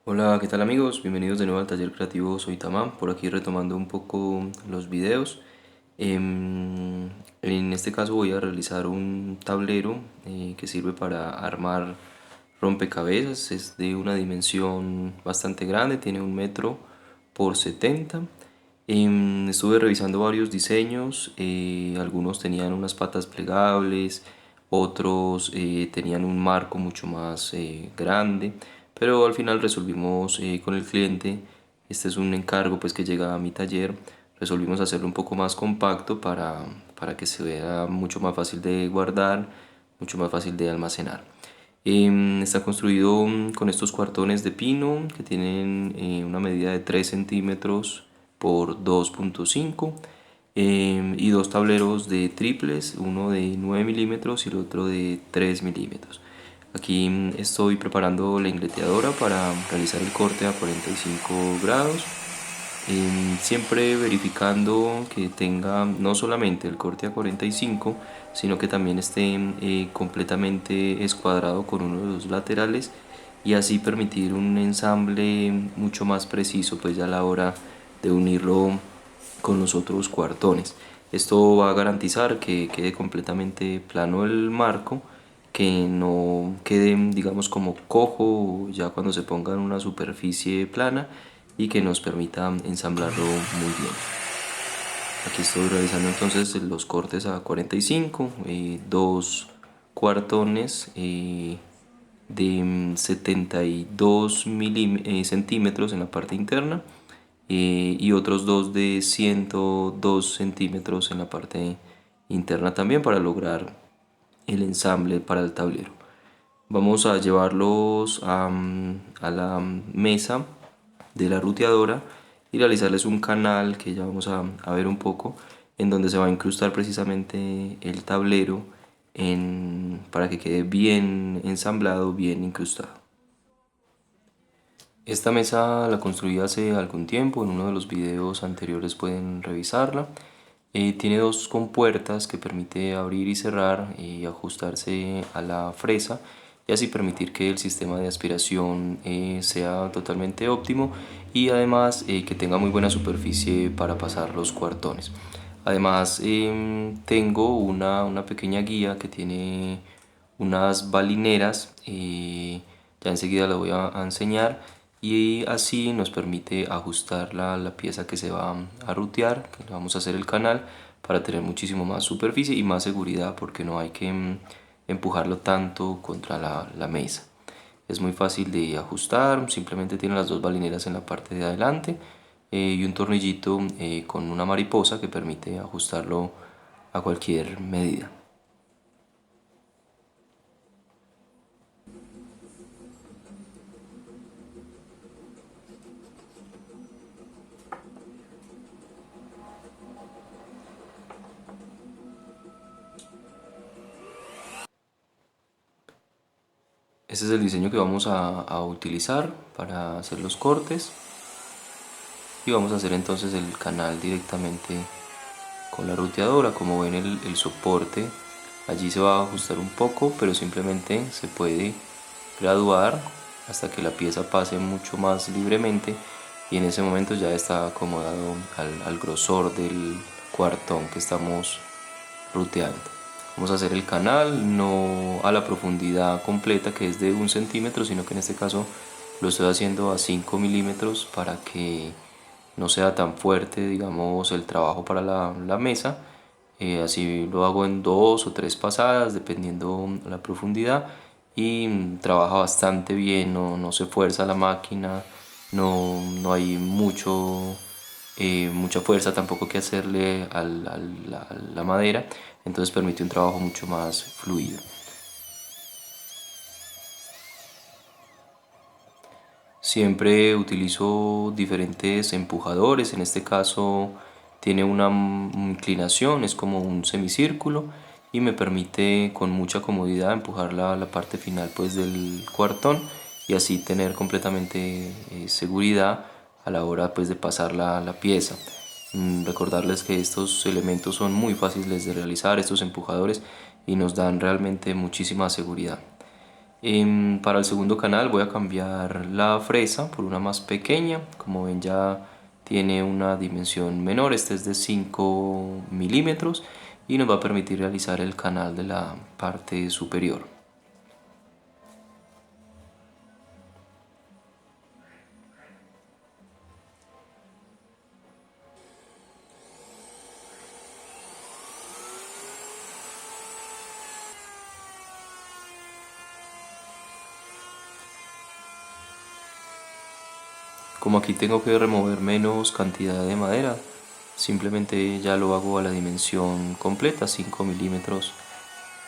Hola, ¿qué tal amigos? Bienvenidos de nuevo al taller creativo, soy Tamam, por aquí retomando un poco los videos. En este caso voy a realizar un tablero que sirve para armar rompecabezas. Es de una dimensión bastante grande, tiene 1 metro por 70. Estuve revisando varios diseños, algunos tenían unas patas plegables, otros tenían un marco mucho más grande, pero al final resolvimos con el cliente. Este es un encargo pues que llega a mi taller. Resolvimos hacerlo un poco más compacto para que se vea mucho más fácil de guardar, mucho más fácil de almacenar. Está construido con estos cuartones de pino que tienen una medida de 3 centímetros por 2,5, y dos tableros de triples, uno de 9 milímetros y el otro de 3 milímetros. Aquí estoy preparando la ingleteadora para realizar el corte a 45 grados, siempre verificando que tenga no solamente el corte a 45, sino que también esté completamente escuadrado con uno de los laterales, y así permitir un ensamble mucho más preciso pues ya a la hora de unirlo con los otros cuartones. Esto va a garantizar que quede completamente plano el marco, que no quede digamos como cojo ya cuando se ponga en una superficie plana, y que nos permita ensamblarlo muy bien. Aquí estoy realizando entonces los cortes a 45, dos cuartones de 72 centímetros en la parte interna, y otros dos de 102 centímetros en la parte interna también, para lograr el ensamble para el tablero. Vamos a llevarlos a la mesa de la ruteadora y realizarles un canal que ya vamos a ver un poco, en donde se va a incrustar precisamente el tablero para que quede bien ensamblado, bien incrustado. Esta mesa la construí hace algún tiempo, en uno de los videos anteriores pueden revisarla. Tiene dos compuertas que permite abrir y cerrar y ajustarse a la fresa, y así permitir que el sistema de aspiración sea totalmente óptimo, y además que tenga muy buena superficie para pasar los cuartones. Además tengo una pequeña guía que tiene unas balineras, ya enseguida la voy a enseñar, y así nos permite ajustar la pieza que se va a rutear, que le vamos a hacer el canal, para tener muchísimo más superficie y más seguridad, porque no hay que empujarlo tanto contra la mesa. Es muy fácil de ajustar, simplemente tiene las dos balineras en la parte de adelante, y un tornillito con una mariposa que permite ajustarlo a cualquier medida. Este es el diseño que vamos a utilizar para hacer los cortes, y vamos a hacer entonces el canal directamente con la ruteadora. Como ven, el soporte allí se va a ajustar un poco, pero simplemente se puede graduar hasta que la pieza pase mucho más libremente, y en ese momento ya está acomodado al grosor del cuartón que estamos ruteando. Vamos a hacer el canal no a la profundidad completa, que es de 1 centímetro, sino que en este caso lo estoy haciendo a 5 milímetros para que no sea tan fuerte, digamos, el trabajo para la mesa. Así lo hago en 2 o 3 pasadas, dependiendo la profundidad, y trabaja bastante bien, no se fuerza la máquina, no hay mucha fuerza tampoco que hacerle a la madera, entonces permite un trabajo mucho más fluido. Siempre utilizo diferentes empujadores. En este caso tiene una inclinación, es como un semicírculo, y me permite con mucha comodidad empujar la parte final pues del cuartón, y así tener completamente seguridad a la hora pues de pasar la pieza. Recordarles que estos elementos son muy fáciles de realizar, estos empujadores, y nos dan realmente muchísima seguridad. Para el segundo canal voy a cambiar la fresa por una más pequeña. Como ven, ya tiene una dimensión menor, este es de 5 milímetros y nos va a permitir realizar el canal de la parte superior. Como aquí tengo que remover menos cantidad de madera, simplemente ya lo hago a la dimensión completa, 5 milímetros,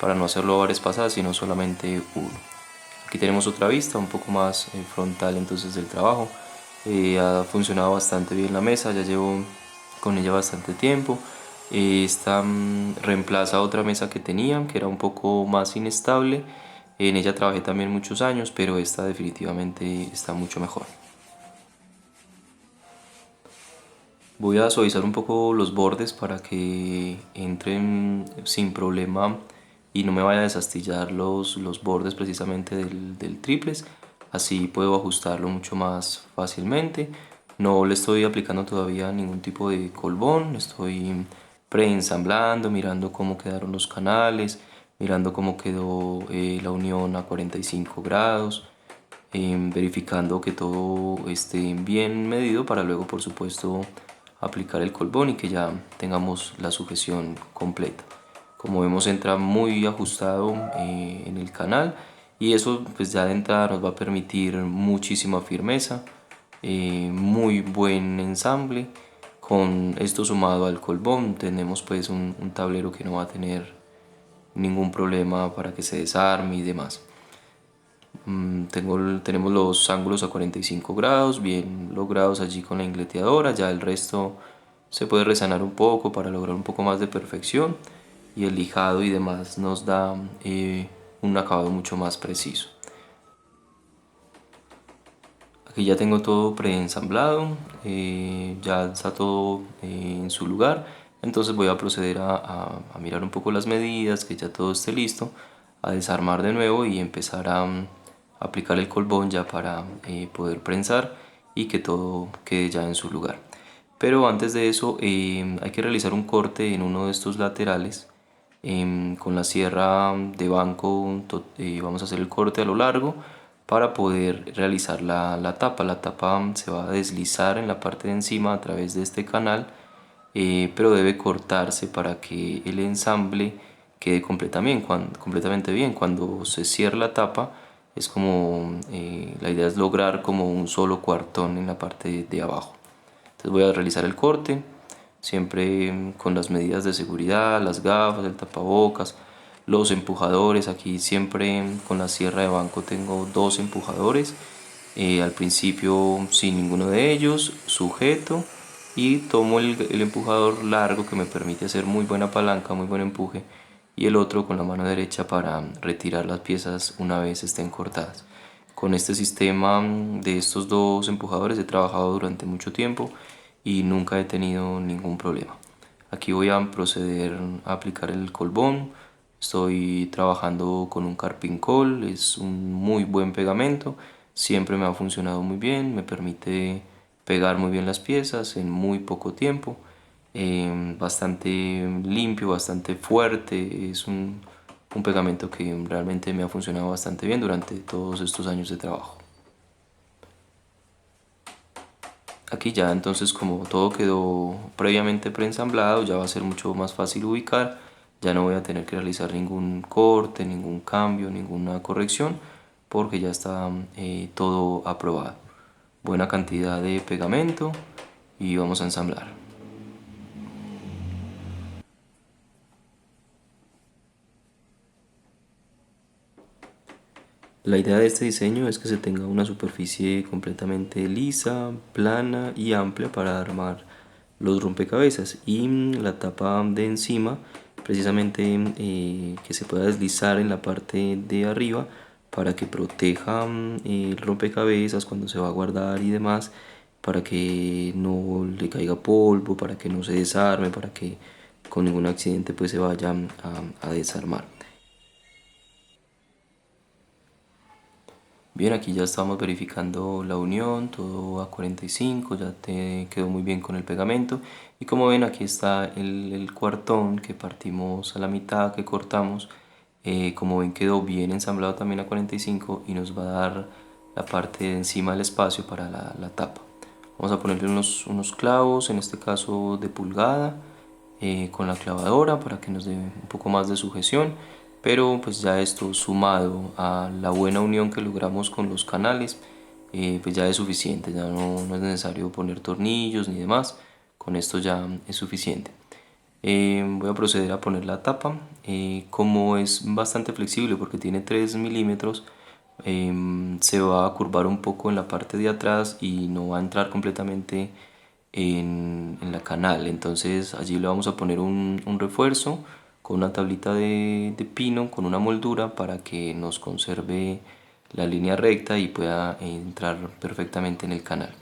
para no hacerlo a varias pasadas, sino solamente uno. Aquí tenemos otra vista, un poco más frontal entonces del trabajo. Ha funcionado bastante bien la mesa, ya llevo con ella bastante tiempo. Esta reemplaza otra mesa que tenía, que era un poco más inestable. En ella trabajé también muchos años, pero esta definitivamente está mucho mejor. Voy a suavizar un poco los bordes para que entren sin problema y no me vaya a desastillar los bordes precisamente del triples. Así puedo ajustarlo mucho más fácilmente. No le estoy aplicando todavía ningún tipo de colbón. Estoy preensamblando, mirando cómo quedaron los canales, mirando cómo quedó la unión a 45 grados, verificando que todo esté bien medido para luego, por supuesto, aplicar el colbón y que ya tengamos la sujeción completa. Como vemos, entra muy ajustado en el canal y eso pues ya de entrada nos va a permitir muchísima firmeza, muy buen ensamble. Con esto sumado al colbón tenemos pues un tablero que no va a tener ningún problema para que se desarme y demás. Tenemos los ángulos a 45 grados bien logrados allí con la ingleteadora, ya el resto se puede resanar un poco para lograr un poco más de perfección y el lijado y demás nos da un acabado mucho más preciso. Aquí ya tengo todo preensamblado, ya está todo en su lugar, entonces voy a proceder a mirar un poco las medidas, que ya todo esté listo, a desarmar de nuevo y empezar a aplicar el colbón ya para poder prensar y que todo quede ya en su lugar. Pero antes de eso hay que realizar un corte en uno de estos laterales. Con la sierra de banco vamos a hacer el corte a lo largo para poder realizar la tapa. La tapa se va a deslizar en la parte de encima a través de este canal, pero debe cortarse para que el ensamble quede completamente bien. Cuando se cierra la tapa es como la idea es lograr como un solo cuartón en la parte de abajo. Entonces voy a realizar el corte, siempre con las medidas de seguridad, las gafas, el tapabocas, los empujadores. Aquí siempre con la sierra de banco tengo dos empujadores. Al principio sin ninguno de ellos, sujeto y tomo el empujador largo que me permite hacer muy buena palanca, muy buen empuje, y el otro con la mano derecha para retirar las piezas una vez estén cortadas. Con este sistema de estos dos empujadores he trabajado durante mucho tiempo y nunca he tenido ningún problema. Aquí voy a proceder a aplicar el colbón. Estoy trabajando con un Carpincol, es un muy buen pegamento, siempre me ha funcionado muy bien, me permite pegar muy bien las piezas en muy poco tiempo, bastante limpio, bastante fuerte, es un pegamento que realmente me ha funcionado bastante bien durante todos estos años de trabajo. Aquí ya entonces, como todo quedó previamente preensamblado, ya va a ser mucho más fácil ubicar, ya no voy a tener que realizar ningún corte, ningún cambio, ninguna corrección, porque ya está todo aprobado. Buena cantidad de pegamento y vamos a ensamblar. La idea de este diseño es que se tenga una superficie completamente lisa, plana y amplia para armar los rompecabezas, y la tapa de encima precisamente que se pueda deslizar en la parte de arriba para que proteja el rompecabezas cuando se va a guardar y demás, para que no le caiga polvo, para que no se desarme, para que con ningún accidente pues se vaya a desarmar. Bien, aquí ya estamos verificando la unión, todo a 45, ya te quedó muy bien con el pegamento. Y como ven, aquí está el cuartón que partimos a la mitad, que cortamos. Como ven, quedó bien ensamblado también a 45 y nos va a dar la parte de encima del espacio para la tapa. Vamos a ponerle unos clavos, en este caso de pulgada, con la clavadora para que nos dé un poco más de sujeción, pero pues ya esto sumado a la buena unión que logramos con los canales, pues ya es suficiente, ya no es necesario poner tornillos ni demás, con esto ya es suficiente. Voy a proceder a poner la tapa. Como es bastante flexible porque tiene 3 milímetros, se va a curvar un poco en la parte de atrás y no va a entrar completamente en la canal. Entonces allí le vamos a poner un refuerzo con una tablita de pino, con una moldura para que nos conserve la línea recta y pueda entrar perfectamente en el canal.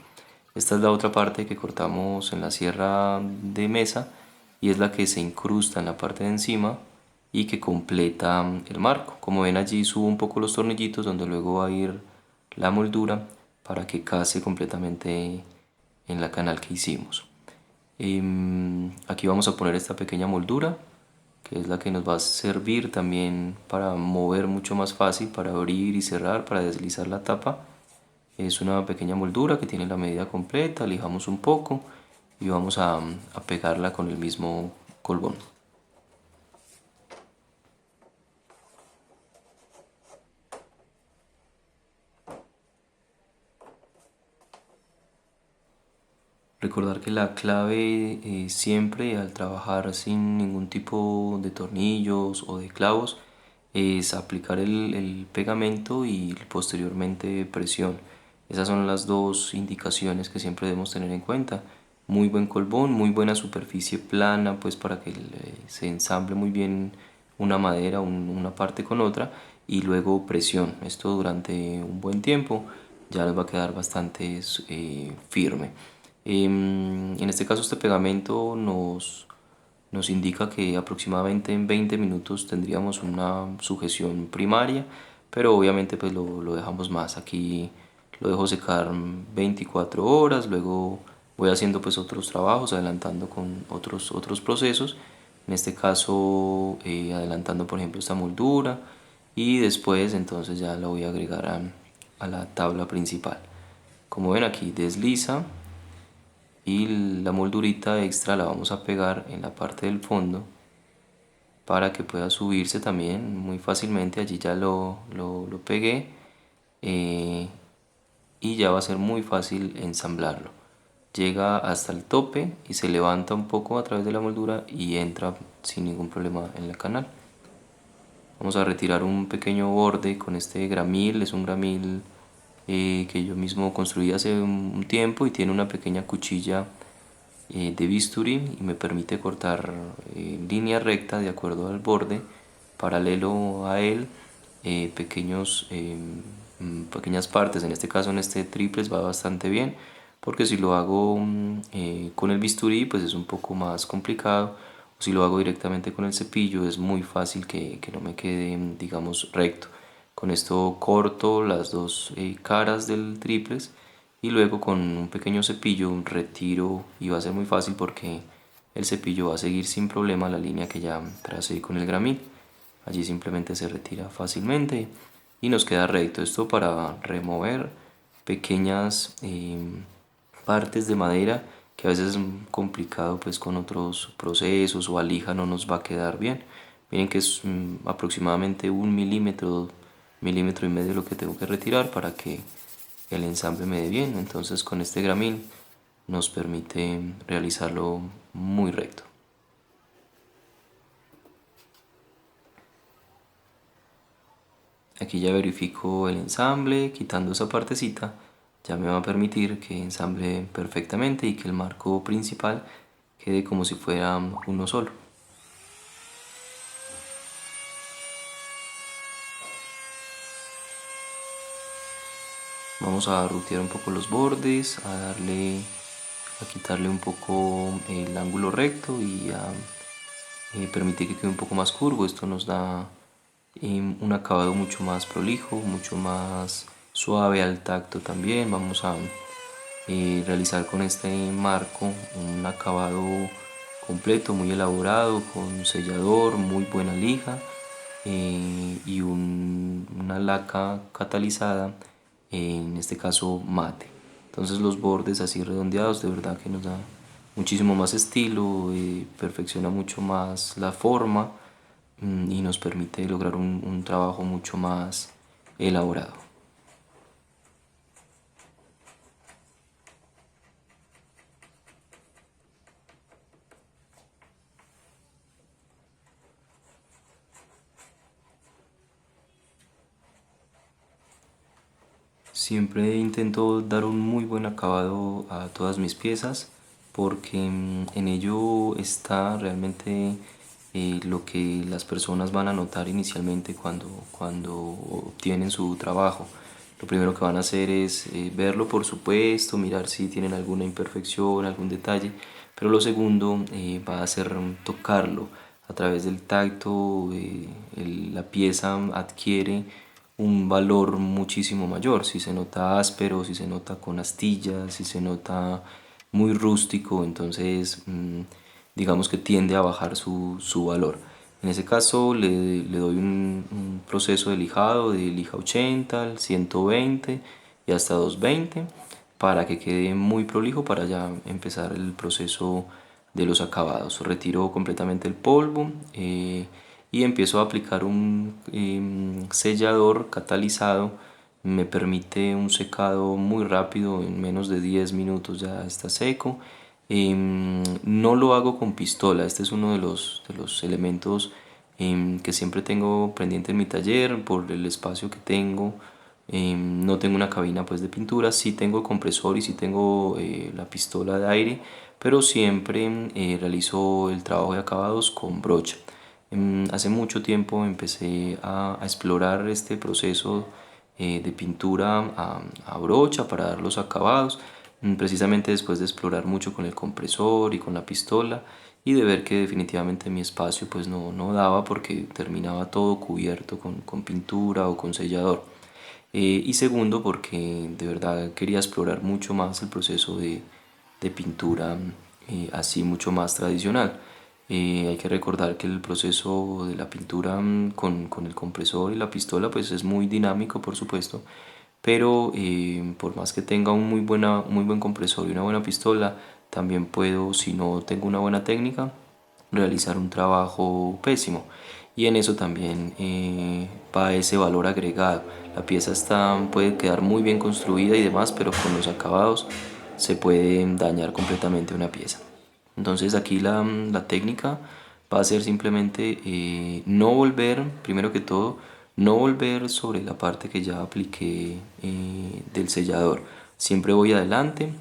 Esta es la otra parte que cortamos en la sierra de mesa y es la que se incrusta en la parte de encima y que completa el marco. Como ven, allí subo un poco los tornillitos donde luego va a ir la moldura para que case completamente en la canal que hicimos. Aquí vamos a poner esta pequeña moldura que es la que nos va a servir también para mover mucho más fácil, para abrir y cerrar, para deslizar la tapa. Es una pequeña moldura que tiene la medida completa, lijamos un poco y vamos a pegarla con el mismo colbón. Recordar que la clave siempre al trabajar sin ningún tipo de tornillos o de clavos es aplicar el pegamento y posteriormente presión. Esas son las dos indicaciones que siempre debemos tener en cuenta. Muy buen colbón, muy buena superficie plana, pues para que se ensamble muy bien una madera, una parte con otra, y luego presión. Esto durante un buen tiempo ya les va a quedar bastante firme. En este caso este pegamento nos indica que aproximadamente en 20 minutos tendríamos una sujeción primaria, pero obviamente pues lo dejamos más. Aquí lo dejo secar 24 horas, luego voy haciendo pues otros trabajos, adelantando con otros procesos. En este caso adelantando por ejemplo esta moldura y después entonces ya la voy a agregar a la tabla principal. Como ven aquí desliza y la moldurita extra la vamos a pegar en la parte del fondo para que pueda subirse también muy fácilmente. Allí ya lo pegué eh, y ya va a ser muy fácil ensamblarlo. Llega hasta el tope y se levanta un poco a través de la moldura y entra sin ningún problema en el canal. Vamos a retirar un pequeño borde con este gramil, es un gramil que yo mismo construí hace un tiempo y tiene una pequeña cuchilla de bisturí y me permite cortar en línea recta de acuerdo al borde, paralelo a él, pequeñas partes. En este caso en este triples va bastante bien porque si lo hago con el bisturí pues es un poco más complicado, o si lo hago directamente con el cepillo es muy fácil que no me quede digamos recto. Con esto corto las dos caras del triples y luego con un pequeño cepillo retiro y va a ser muy fácil porque el cepillo va a seguir sin problema la línea que ya tracé con el gramil. Allí simplemente se retira fácilmente y nos queda recto. Esto para remover pequeñas partes de madera que a veces es complicado pues con otros procesos o a lija no nos va a quedar bien. Miren que es aproximadamente 1 milímetro, milímetro y medio lo que tengo que retirar para que el ensamble me dé bien. Entonces con este gramín nos permite realizarlo muy recto. Aquí ya verifico el ensamble, quitando esa partecita ya me va a permitir que ensamble perfectamente y que el marco principal quede como si fuera uno solo. Vamos a rutear un poco los bordes, a quitarle un poco el ángulo recto y a permitir que quede un poco más curvo. Esto nos da un acabado mucho más prolijo, mucho más suave al tacto también. Vamos a realizar con este marco un acabado completo, muy elaborado, con sellador, muy buena lija y una laca catalizada, en este caso mate. Entonces los bordes así redondeados de verdad que nos da muchísimo más estilo, perfecciona mucho más la forma y nos permite lograr un trabajo mucho más elaborado. Siempre intento dar un muy buen acabado a todas mis piezas porque en ello está realmente lo que las personas van a notar inicialmente cuando obtienen su trabajo. Lo primero que van a hacer es verlo, por supuesto, mirar si tienen alguna imperfección, algún detalle, pero lo segundo va a ser tocarlo. A través del tacto, la pieza adquiere un valor muchísimo mayor. Si se nota áspero, si se nota con astillas, si se nota muy rústico, entonces digamos que tiende a bajar su valor. En ese caso le doy un proceso de lijado de lija 80, al 120 y hasta 220 para que quede muy prolijo para ya empezar el proceso de los acabados. Retiro completamente el polvo y empiezo a aplicar un sellador catalizado. Me permite un secado muy rápido, en menos de 10 minutos ya está seco. No lo hago con pistola, este es uno de los elementos que siempre tengo pendiente en mi taller por el espacio que tengo. No tengo una cabina pues de pintura, sí tengo el compresor y sí tengo la pistola de aire, pero siempre realizo el trabajo de acabados con brocha. Hace mucho tiempo empecé a explorar este proceso de pintura a brocha para dar los acabados, precisamente después de explorar mucho con el compresor y con la pistola y de ver que definitivamente mi espacio pues no daba porque terminaba todo cubierto con pintura o con sellador. Y segundo, porque de verdad quería explorar mucho más el proceso de pintura así mucho más tradicional. Hay que recordar que el proceso de la pintura con el compresor y la pistola pues es muy dinámico, por supuesto, pero por más que tenga un muy buen compresor y una buena pistola, también puedo, si no tengo una buena técnica, realizar un trabajo pésimo. Y en eso también va ese valor agregado. La pieza puede quedar muy bien construida y demás, pero con los acabados se puede dañar completamente una pieza. Entonces aquí la técnica va a ser simplemente no volver, primero que todo, no volver sobre la parte que ya apliqué del sellador. Siempre voy adelante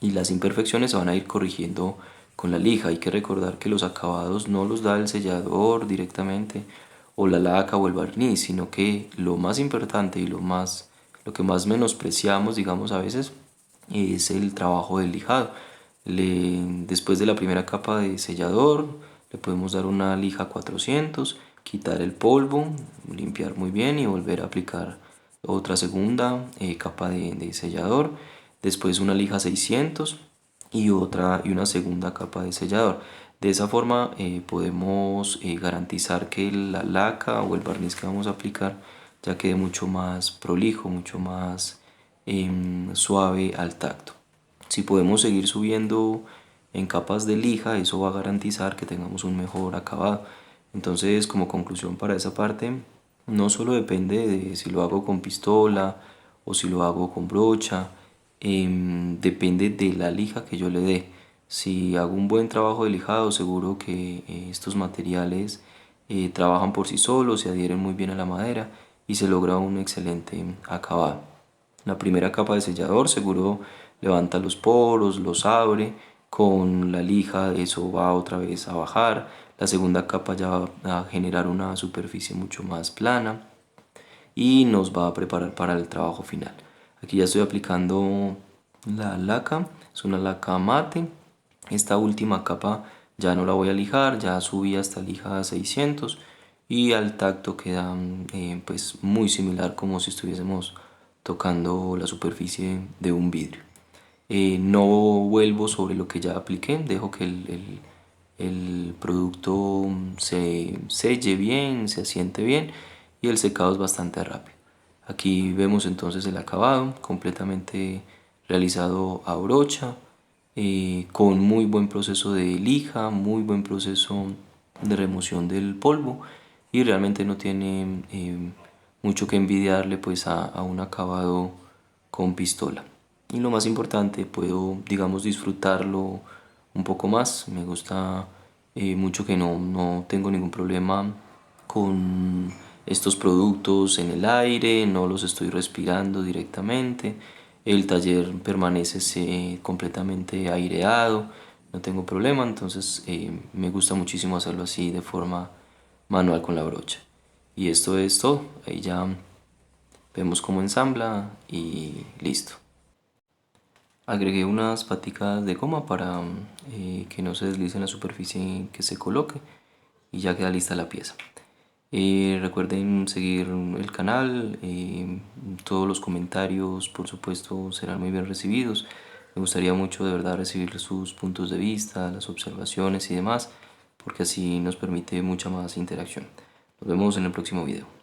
y las imperfecciones se van a ir corrigiendo con la lija. Hay que recordar que los acabados no los da el sellador directamente o la laca o el barniz, sino que lo más importante y lo que más menospreciamos, digamos a veces, es el trabajo del lijado. Después de la primera capa de sellador, le podemos dar una lija 400, quitar el polvo, limpiar muy bien y volver a aplicar otra segunda capa de sellador. Después una lija 600 y una segunda capa de sellador. De esa forma podemos garantizar que la laca o el barniz que vamos a aplicar ya quede mucho más prolijo, mucho más suave al tacto. Si podemos seguir subiendo en capas de lija, eso va a garantizar que tengamos un mejor acabado. Entonces, como conclusión para esa parte, no solo depende de si lo hago con pistola o si lo hago con brocha, depende de la lija que yo le dé. Si hago un buen trabajo de lijado, seguro que estos materiales trabajan por sí solos, se adhieren muy bien a la madera y se logra un excelente acabado. La primera capa de sellador seguro levanta los poros, los abre, con la lija eso va otra vez a bajar, la segunda capa ya va a generar una superficie mucho más plana y nos va a preparar para el trabajo final. Aquí ya estoy aplicando la laca, es una laca mate. Esta última capa ya no la voy a lijar, ya subí hasta lija 600 y al tacto queda pues muy similar como si estuviésemos tocando la superficie de un vidrio. No vuelvo sobre lo que ya apliqué, dejo que el producto se selle bien, se asiente bien y el secado es bastante rápido. Aquí vemos entonces el acabado completamente realizado a brocha, con muy buen proceso de lija, muy buen proceso de remoción del polvo y realmente no tiene mucho que envidiarle pues a un acabado con pistola. Y lo más importante, puedo, digamos, disfrutarlo un poco más. Me gusta mucho que no tengo ningún problema con estos productos en el aire, no los estoy respirando directamente. El taller permanece completamente aireado, no tengo problema, entonces me gusta muchísimo hacerlo así de forma manual con la brocha. Y esto es todo, ahí ya vemos cómo ensambla y listo. Agregué unas paticas de goma para que no se deslice en la superficie que se coloque y ya queda lista la pieza. Recuerden seguir el canal, todos los comentarios por supuesto serán muy bien recibidos. Me gustaría mucho de verdad recibir sus puntos de vista, las observaciones y demás, porque así nos permite mucha más interacción. Nos vemos en el próximo video.